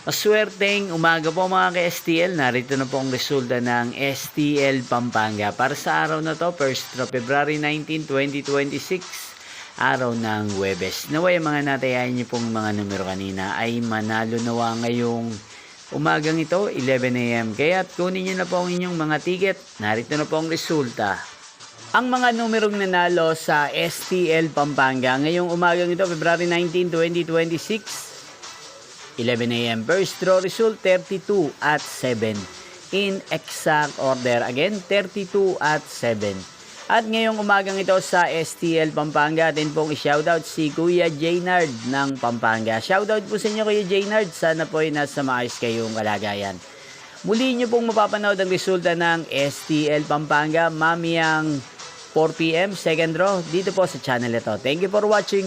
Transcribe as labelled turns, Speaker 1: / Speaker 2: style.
Speaker 1: Maswerteng umaga po mga ka-STL. Narito na po ang resulta ng STL Pampanga. Para sa araw na to, 1st of February 19, 2026, araw ng Huwebes. Naway mga natayain niyo pong mga numero kanina ay manalo nawa ngayong umagang ito, 11 a.m. Kaya kunin niyo na po ang inyong mga ticket. Narito na po ang resulta. Ang mga numerong nanalo sa STL Pampanga ngayong umagang ito, February 19, 2026, 11 a.m. First draw result 32 at 7. In exact order again 32 at 7. At ngayong umagang ito sa STL Pampanga, atin pong i-shoutout si Kuya Jaynard ng Pampanga. Shoutout po sa inyo Kuya Jaynard, sana po ay nasa maayos kayong kalagayan. Muli nyo pong mapapanood ang resulta ng STL Pampanga mamayang 4 p.m. second draw dito po sa channel ito. Thank you for watching.